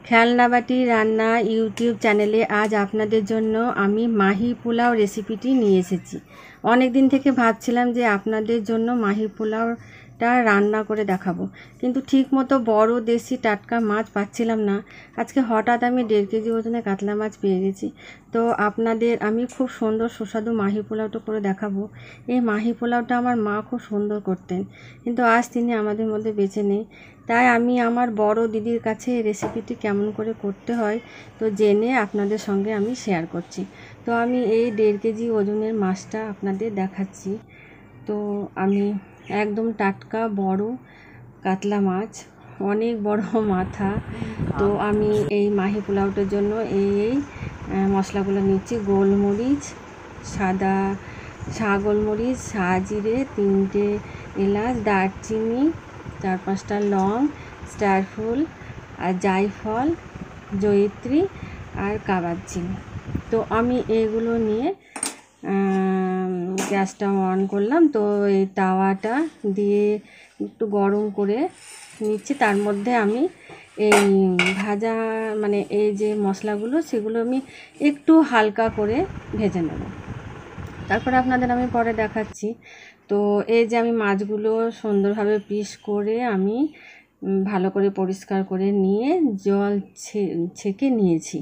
খেলনাবাটি রান্না ইউটিউব চ্যানেলে আজ আপনাদের জন্য আমি মাহি পোলাও রেসিপিটি নিয়ে এসেছি। অনেক দিন থেকে ভাবছিলাম যে আপনাদের জন্য মাহি পোলাওটা রান্না করে দেখাবো, কিন্তু ঠিক মতো বড় দেশি টাটকা মাছ পাচ্ছিলাম না। আজকে হঠাৎ আমি 1.5 কেজি ওজনের কাতলা মাছ পেয়ে গেছি। তো আপনাদের আমি খুব সুন্দর সুস্বাদু মাহি পোলাওটা করে দেখাবো। এই মাহি পোলাওটা আমার মা খুব সুন্দর করতেন, কিন্তু আজ তিনি আমাদের মধ্যে বেঁচে নেই। তাই আমি আমার বড় দিদির কাছে এই রেসিপিটি কেমন করে করতে হয় তো জেনে আপনাদের সঙ্গে আমি শেয়ার করছি। তো আমি এই 1.5 কেজি ওজনের মাছটা আপনাদের দেখাচ্ছি। তো আমি একদম টাটকা বড় কাতলা মাছ, অনেক বড় মাথা। তো আমি এই মাহি পোলাওটার জন্য এই মশলাগুলো নিচ্ছি। গোলমরিচ, সাদা গোলমরিচ, সাজিরে, 3টে এলাচ, দারচিনি, 4-5টা লং, স্টারফুল আর জায়ফল, জয়িত্রী আর কাবাব চিনি। তো আমি এগুলো নিয়ে গ্যাসটা অন করলাম। তো এই তাওয়াটা দিয়ে একটু গরম করে নিচ্ছি। তার মধ্যে আমি এই ভাজা এই যে মশলাগুলো সেগুলো আমি একটু হালকা করে ভেজে নেব, তারপরে আপনাদের আমি পরে দেখাচ্ছি। তো এই যে আমি মাছগুলো সুন্দরভাবে পিস করে আমি ভালো করে পরিষ্কার করে নিয়ে জল ছেঁকে নিয়েছি।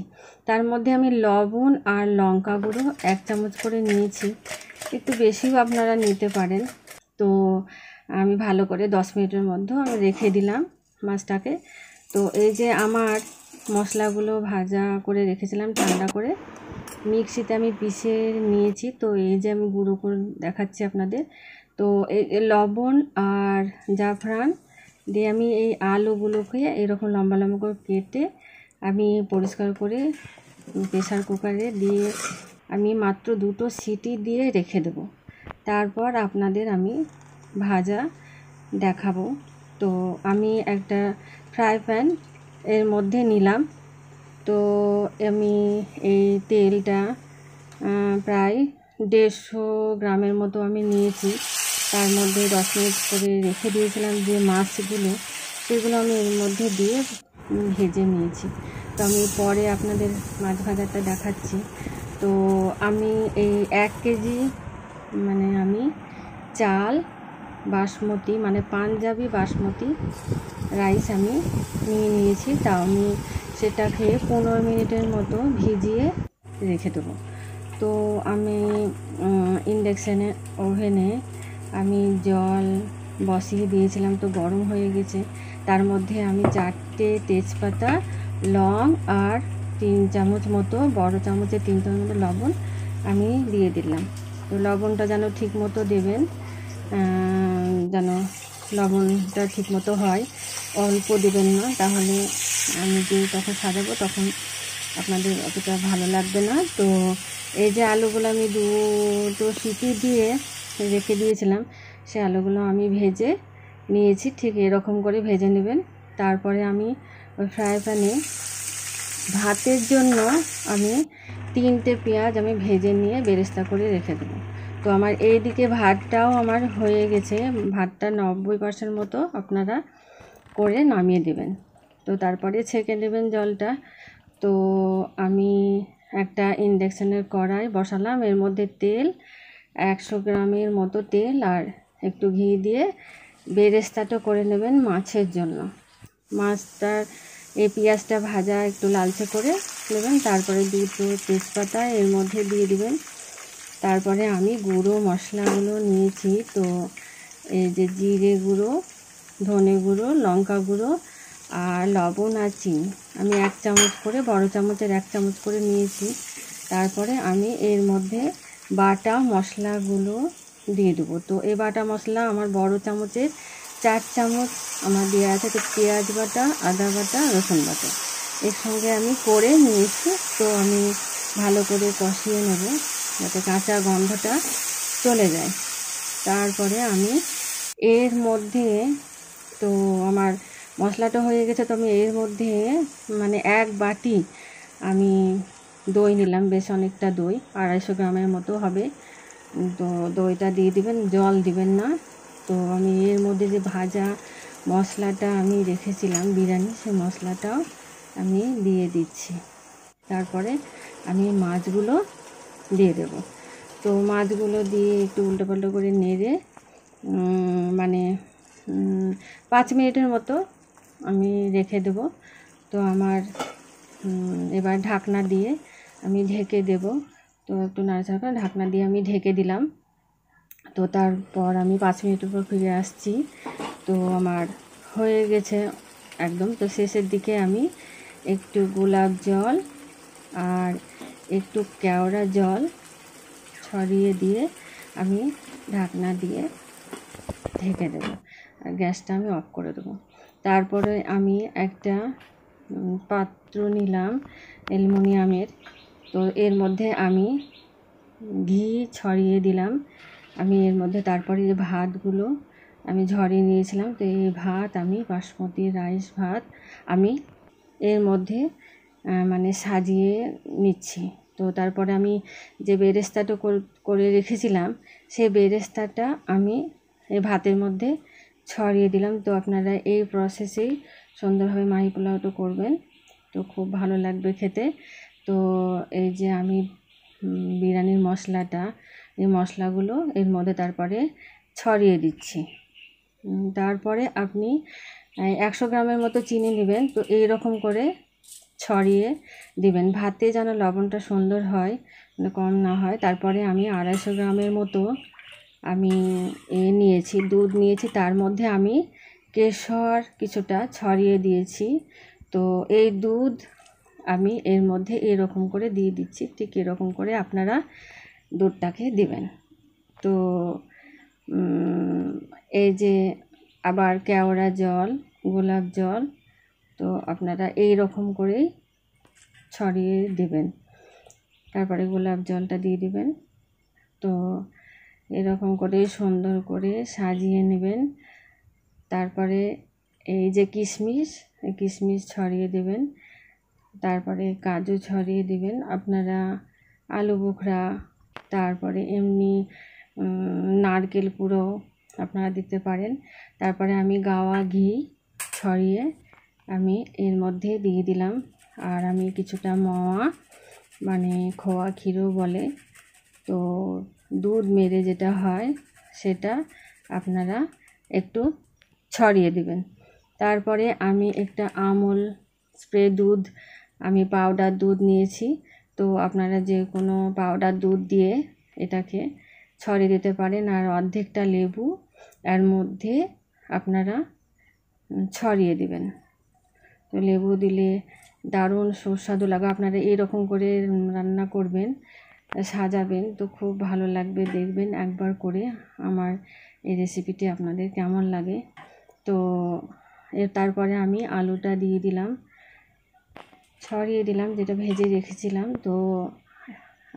তার মধ্যে আমি লবণ আর লঙ্কা গুঁড়ো 1 চামচ করে নিয়েছি, একটু বেশিও আপনারা নিতে পারেন। তো আমি ভালো করে 10 মিনিটের মধ্যে আমি রেখে দিলাম মাছটাকে। তো এই যে আমার মশলাগুলো ভাজা করে রেখেছিলাম ঠান্ডা করে, মিক্সিতে আমি পিষে নিয়েছি। তো এই যে আমি গুঁড়ো করে দেখাচ্ছি আপনাদের। তো এই লবণ আর জাফরান দিয়ে আমি এই আলুগুলোকে এরকম লম্বা লম্বা করে কেটে আমি পরিষ্কার করে প্রেসার কুকারে দিয়ে আমি মাত্র 2টো সিটি দিয়ে রেখে দেবো। তারপর আপনাদের আমি ভাজা দেখাবো। তো আমি একটা ফ্রাই প্যান এর মধ্যে নিলাম। তো আমি এই তেলটা প্রায় 150 গ্রামের মতো আমি নিয়েছি। তার মধ্যে 10 মিনিট করে রেখে দিয়েছিলাম যে মাছগুলো, সেগুলো আমি এর মধ্যে দিয়ে ভেজে নিয়েছি। তো আমি পরে আপনাদের মাছ ভাজাটা দেখাচ্ছি। তো আমি এই 1 কেজি আমি চাল বাসমতি পাঞ্জাবি বাসমতি রাইস আমি নিয়ে নিয়েছি। তাও আমি সেটাকে 15 মিনিটের মতো ভিজিয়ে রেখে দেবো। তো আমি ইন্ডাকশানে ওভেনে আমি জল বসিয়ে দিয়েছিলাম, তো গরম হয়ে গেছে। তার মধ্যে আমি 4টে তেজপাতা, লং আর 3 চামচ মতো, বড় চামচে 3 চামচ মতো লবণ আমি দিয়ে দিলাম। তো লবণটা যেন ঠিক মতো দেবেন, যেন লবণটা ঠিক মতো হয়, অল্প দেবেন না, তাহলে আমি যে তখন সাজাবো তখন আপনাদের অতটা ভালো লাগবে না। তো এই যে আলুগুলো আমি 2টো সিটি দিয়ে রেখে দিয়েছিলাম, সে আলুগুলো আমি ভেজে নিয়েছি। ঠিক এরকম করে ভেজে নেবেন। তারপরে আমি ওই ফ্রাই প্যানে ভাতের জন্য আমি 3টে পেঁয়াজ আমি ভেজে নিয়ে বেরেস্তা করে রেখে দেবো। তো আমার এই দিকে ভাতটাও আমার হয়ে গেছে, ভাতটা 90% মতো আপনারা করে নামিয়ে দেবেন। তো তারপরে ছেঁকে নেবেন জলটা। তো আমি একটা ইন্ডাকশানের কড়াই বসালাম, এর মধ্যে তেল 100 গ্রামের মতো তেল আর একটু ঘি দিয়ে বেরেস্তাটা করে নেবেন মাছের জন্য। মাছটার এই পেঁয়াজটা ভাজা একটু লালচে করে নেবেন। তারপরে 2টো তেজপাতা এর মধ্যে দিয়ে দিবেন। তারপরে আমি গুঁড়ো মশলাগুলো নিয়েছি। তো এই যে জিরে গুঁড়ো, ধনে গুঁড়ো, লঙ্কা গুঁড়ো আর লবণ আর চিনি আমি 1 চামচ করে, বড় চামচের 1 চামচ করে নিয়েছি। তারপরে আমি এর মধ্যে বাটা মশলাগুলো দিয়ে দেবো। তো এই বাটা মশলা আমার বড় চামচের 4 চামচ আমার দেওয়া আছে। তো পেঁয়াজ বাটা, আদা বাটা, রসুন বাটা এর সঙ্গে আমি করে নিয়েছি। তো আমি ভালো করে কষিয়ে নেব যাতে কাঁচা গন্ধটা চলে যায়। তারপরে আমি এর মধ্যে, তো আমার মশলাটা হয়ে গেছে, তো আমি এর মধ্যে 1 বাটি আমি দই নিলাম, বেশ অনেকটা দই, 250 গ্রামের মতো হবে। তো দইটা দিয়ে দিবেন, জল দিবেন না। তো আমি এর মধ্যে যে ভাজা মশলাটা আমি রেখেছিলাম বিরিয়ানি, সেই মশলাটাও আমি দিয়ে দিচ্ছি। তারপরে আমি মাছগুলো দিয়ে দেব। তো মাছগুলো দিয়ে একটু উল্টোপাল্টো করে নেড়ে মানে 5 মিনিটের মতো আমি রেখে দেব। তো আমার এবার ঢাকনা দিয়ে আমি ঢেকে দেব। তো একটু নাড়াচাড়া করে ঢাকনা দিয়ে আমি ঢেকে দিলাম। তো তারপর আমি 5 মিনিটের পর ফিরে আসছি। তো আমার হয়ে গেছে একদম। তো শেষের দিকে আমি একটু গোলাপ জল আর একটু কেওড়া জল ছড়িয়ে দিয়ে আমি ঢাকনা দিয়ে ঢেকে দেবো আর গ্যাসটা আমি অফ করে দেবো। তারপরে আমি একটা পাত্র নিলাম অ্যালুমিনিয়ামের। তো এর মধ্যে আমি ঘি ছড়িয়ে দিলাম। আমি এর মধ্যে তারপরে যে ভাতগুলো আমি ঝরিয়ে নিয়েছিলাম, তো এই ভাত আমি বাসমতি রাইস ভাত আমি এর মধ্যে মানে সাজিয়ে নিচ্ছি। তো তারপরে আমি যে বেরেস্তাটা করে রেখেছিলাম সেই বেরেস্তাটা আমি এই ভাতের মধ্যে ছড়িয়ে দিলাম। তো আপনারা এই প্রসেসেই সুন্দরভাবে মাহি পোলাওটা করবেন, তো খুব ভালো লাগবে খেতে। তো এই যে আমি বিরিয়ানির মশলাটা, এই মশলাগুলো এর মধ্যে তারপরে ছড়িয়ে দিচ্ছি। তারপরে আপনি 100 গ্রামের মতো চিনি নেবেন। তো এই রকম করে ছড়িয়ে দিবেন, ভাতে যেন লবণটা সুন্দর হয়, মানে কম না হয়। তারপরে আমি 250 গ্রামের মতো আমি নিয়েছি, দুধ নিয়েছি। তার মধ্যে আমি কেশর কিছুটা ছড়িয়ে দিয়েছি। তো এই দুধ আমি এর মধ্যে এরকম করে দিয়ে দিচ্ছি। ঠিক এরকম করে আপনারা দুধটাকে দিবেন। তো এই যে আবার কেওড়া জল, গোলাপ জল, তো আপনারা এই রকম করেই ছড়িয়ে দেবেন। তারপরে গোলাপ জলটা দিয়ে দিবেন। তো এরকম করে সুন্দর করে সাজিয়ে নেবেন। তারপরে এই যে কিশমিশ, এই কিশমিশ ছড়িয়ে দেবেন। তারপরে কাজু ছড়িয়ে দিবেন। আপনারা আলু বোখরা, তারপরে এমনি নারকেল পুরো আপনারা দিতে পারেন। তারপরে আমি গাওয়া ঘি ছড়িয়ে আমি এর মধ্যে দিয়ে দিলাম। আর আমি কিছুটা মোয়া, মানে খোয়া ক্ষীরও বলে, তো দুধ মেরে যেটা হয় সেটা আপনারা একটু ছড়িয়ে দিবেন। তারপরে আমি একটা আমুল স্প্রে দুধ, আমি পাউডার দুধ নিয়েছি। তো আপনারা যে কোনো পাউডার দুধ দিয়ে এটাকে ছড়িয়ে দিতে পারেন। আর অর্ধেকটা লেবু এর মধ্যে আপনারা ছড়িয়ে দিবেন। তো লেবু দিলে দারুণ সুস্বাদু লাগে। আপনারা এরকম করে রান্না করবেন, সাজাবেন, তো খুব ভালো লাগবে। দেখবেন একবার করে আমার এই রেসিপিটি আপনাদের কেমন লাগে। তো তারপরে আমি আলুটা দিয়ে দিলাম, ছড়িয়ে দিলাম, যেটা ভেজে রেখেছিলাম। তো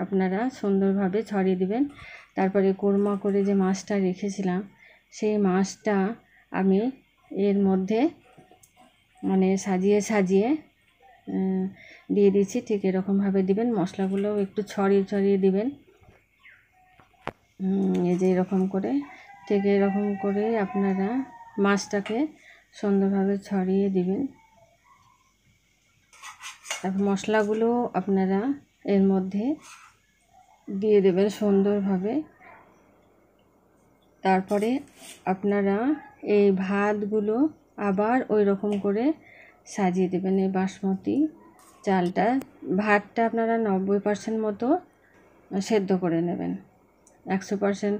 আপনারা সুন্দরভাবে ছড়িয়ে দিবেন। তারপরে কোরমা করে যে মাছটা রেখেছিলাম সেই মাছটা আমি এর মধ্যে মানে সাজিয়ে সাজিয়ে দিয়ে দিচ্ছি। ঠিক এরকমভাবে দিবেন। মশলাগুলোও একটু ছড়িয়ে ছড়িয়ে দিবেন। এই যে এরকম করে, ঠিক এরকম করে আপনারা মাছটাকে সুন্দরভাবে ছড়িয়ে দিবেন। তারপর মশলাগুলো আপনারা এর মধ্যে দিয়ে দেবেন সুন্দরভাবে। তারপরে আপনারা এই ভাতগুলো আবার ওই রকম করে সাজিয়ে দেবেন। এই বাসমতি চালটা, ভাতটা আপনারা 90% মতো সেদ্ধ করে নেবেন, 100%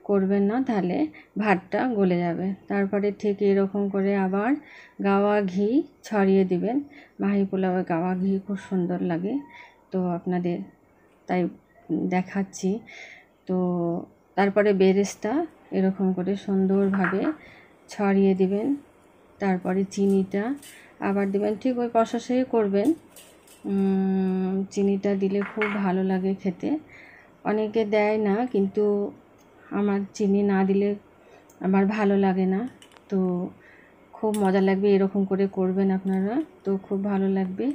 করবেন না, তাহলে ভাতটা গলে যাবে। তারপরে ঠিক এরকম করে আবার গাওয়া ঘি ছড়িয়ে দিবেন। মাহি পোলাওয়ে গাওয়া ঘি খুব সুন্দর লাগে, তো আপনাদের তাই দেখাচ্ছি। তো তারপরে বেরেস্তা এরকম করে সুন্দরভাবে ছড়িয়ে দিবেন। তারপরে চিনিটা আবার দিবেন, ঠিক ওই প্রসেসেই করবেন। চিনিটা দিলে খুব ভালো লাগে খেতে। অনেকে দেয় না, কিন্তু আমার চিনি না দিলে আমার ভালো লাগে না। তো খুব মজা লাগবে, এরকম করে করবেন আপনারা, তো খুব ভালো লাগবে।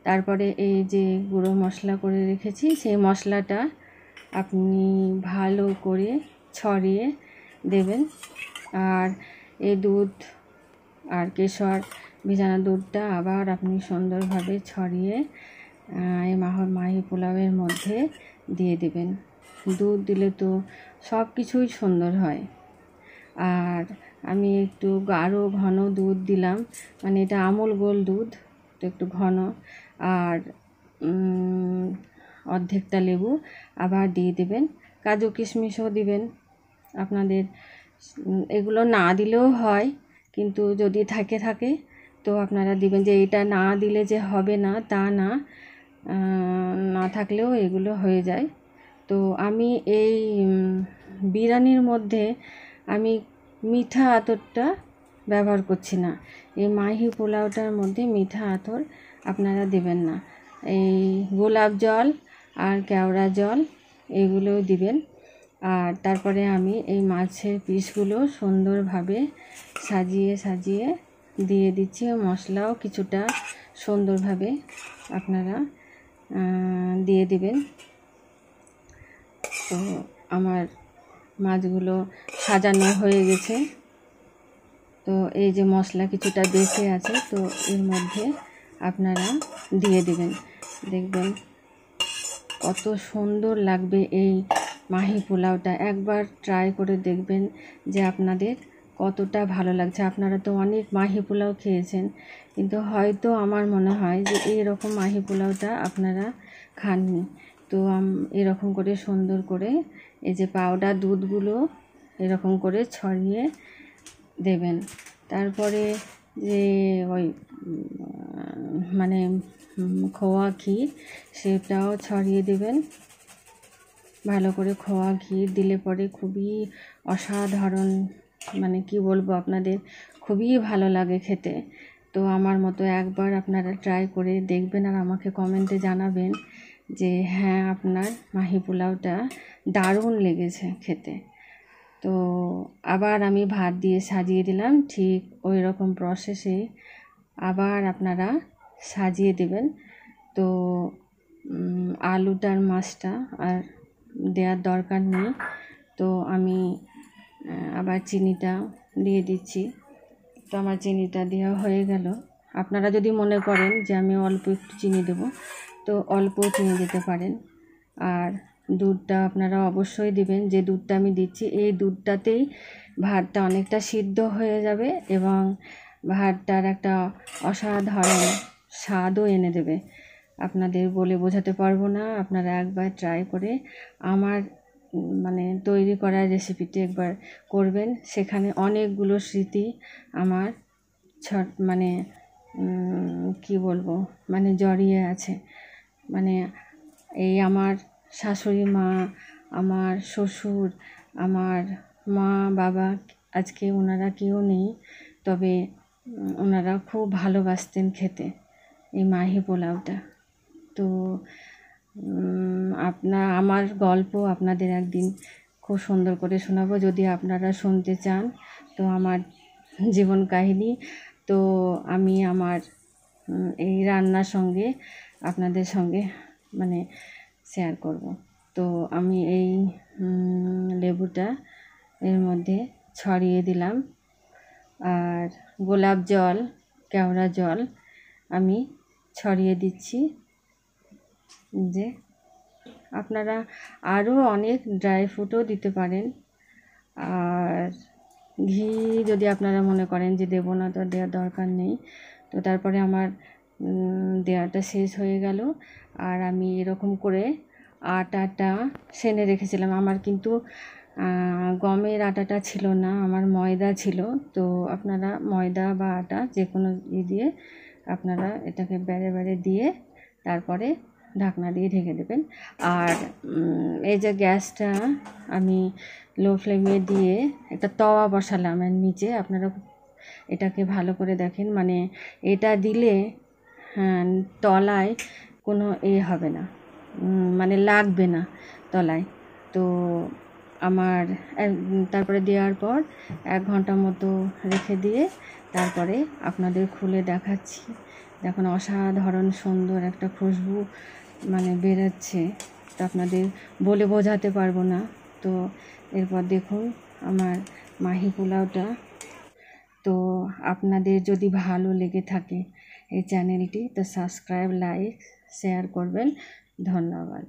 তারপরে এই যে গুঁড়ো মশলা করে রেখেছি সেই মশলাটা আপনি ভালো করে ছড়িয়ে দেবেন। আর এই দুধ আর কেশর ভেজানো দুধটা আবার আপনি সুন্দরভাবে ছড়িয়ে এই মাহি পোলাওয়ের মধ্যে দিয়ে দেবেন। দুধ দিলে তো সব কিছুই সুন্দর হয়। আর আমি একটু গাঢ় ঘন দুধ দিলাম, মানে এটা আমুল গোল দুধ, তো একটু ঘন। আর অর্ধেকটা লেবু আবার দিয়ে দেবেন। কাজু কিশমিশও দিবেন আপনাদের, এগুলো না দিলেও হয়, কিন্তু যদি থাকে তো আপনারা দিবেন। যে এটা না দিলে যে হবে না তা না, না থাকলেও এগুলো হয়ে যায়। তো আমি এই বিরিয়ানির মধ্যে আমি মিঠা আতরটা ব্যবহার করছি না। এই মাহি পোলাওটার মধ্যে মিঠা আতর আপনারা দেবেন না। এই গোলাপ জল আর কেওড়া জল এগুলোও দিবেন। আর তারপরে আমি এই মাছের পিসগুলো সুন্দরভাবে সাজিয়ে দিয়ে দিচ্ছি। মশলাও কিছুটা সুন্দরভাবে আপনারা দিয়ে দিবেন। তো আমার মাছগুলো সাজানো হয়ে গেছে। তো এই যে মশলা কিছুটা বেঁচে আছে, তো এর মধ্যে আপনারা দিয়ে দেবেন। দেখবেন কত সুন্দর লাগবে এই মাহি পোলাওটা। একবার ট্রাই করে দেখবেন যে আপনাদের কতটা ভালো লাগছে। আপনারা তো অনেক মাহি পোলাও খেয়েছেন, কিন্তু হয়তো আমার মনে হয় যে এইরকম মাহি পোলাওটা আপনারা খাননি। তো এরকম করে সুন্দর করে এই যে পাউডার দুধগুলো এরকম করে ছড়িয়ে দেবেন। তারপরে যে ওই মানে খোয়া ঘি সেটাও ছড়িয়ে দেবেন। ভালো করে খোয়া ঘি দিলে পরে খুবই অসাধারণ, মানে কি বলবো আপনাদের, খুবই ভালো লাগে খেতে। তো আমার মতো একবার আপনারা ট্রাই করে দেখবেন আর আমাকে কমেন্টে জানাবেন যে হ্যাঁ আপনার মাহি পোলাওটা দারুণ লেগেছে খেতে। তো আবার আমি ভাত দিয়ে সাজিয়ে দিলাম, ঠিক ওই রকম প্রসেসে আবার আপনারা সাজিয়ে দেবেন। তো আলুটার মাছটা আর দেওয়ার দরকার নেই। তো আমি আবার চিনিটা দিয়ে দিচ্ছি। তো আমার চিনিটা দেওয়া হয়ে গেল। আপনারা যদি মনে করেন যে আমি অল্প একটু চিনি দেবো, তো অল্প চিনি দিতে পারেন। আর দুধটা আপনারা অবশ্যই দিবেন। যে দুধটা আমি দিচ্ছি এই দুধটাতেই ভাতটা অনেকটা সিদ্ধ হয়ে যাবে এবং ভাতটার একটা অসাধারণ স্বাদও এনে দেবে। আপনাদের বলে বোঝাতে পারবো না। আপনারা একবার ট্রাই করে আমার মানে তৈরি করা রেসিপিটি একবার করবেন। সেখানে অনেকগুলো স্মৃতি আমার মানে কি বলবো, মানে জড়িয়ে আছে। মানে এই আমার শাশুড়ি মা, আমার শ্বশুর, আমার মা বাবা, আজকে ওনারা কেউ নেই, তবে ওনারা খুব ভালোবাসতেন খেতে এই মাহি পোলাওটা। তো আমার গল্প আপনাদের একদিন খুব সুন্দর করে শোনাবো, যদি আপনারা শুনতে চান। তো আমার জীবন কাহিনী তো আমি আমার এই রান্নার সঙ্গে আপনাদের সঙ্গে মানে শেয়ার করব। তো আমি এই লেবুটা এর মধ্যে ছড়িয়ে দিলাম, আর গোলাপ জল, কেওড়া জল আমি ছড়িয়ে দিচ্ছি। যে আপনারা আরও অনেক ড্রাই ফ্রুটও দিতে পারেন। আর ঘি যদি আপনারা মনে করেন যে দেবো না, তো দেওয়ার দরকার নেই। তো তারপরে আমার দেওয়াটা শেষ হয়ে গেল। আর আমি এরকম করে আটাটা সেনে রেখেছিলাম। আমার কিন্তু গমের আটাটা ছিল না, আমার ময়দা ছিল। তো আপনারা ময়দা বা আটা যে কোনো দিয়ে আপনারা এটাকে বেড়ে দিয়ে তারপরে ঢাকনা দিয়ে ঢেকে দেবেন। আর এই যে গ্যাসটা আমি লো ফ্লেমে দিয়ে একটা তাওয়া বসালাম এর নিচে। আপনারা এটাকে ভালো করে দেখেন, মানে এটা দিলে তলায় কোনো হবে না, মানে লাগবে না তলায়। তো আমার তারপরে দেওয়ার পর 1 ঘন্টা মতো রেখে দিয়ে তারপরে আপনাদের খুলে দেখাচ্ছি। দেখুন অসাধারণ সুন্দর একটা খুশবু মানে বেরোচ্ছে, তো আপনাদের বলে বোঝাতে পারবো না। তো এরপর দেখুন আমার মাহি পোলাওটা তো আপনাদের যদি ভালো লেগে থাকে এই চ্যানেলটি তো সাবস্ক্রাইব লাইক শেয়ার করবেন। ধন্যবাদ।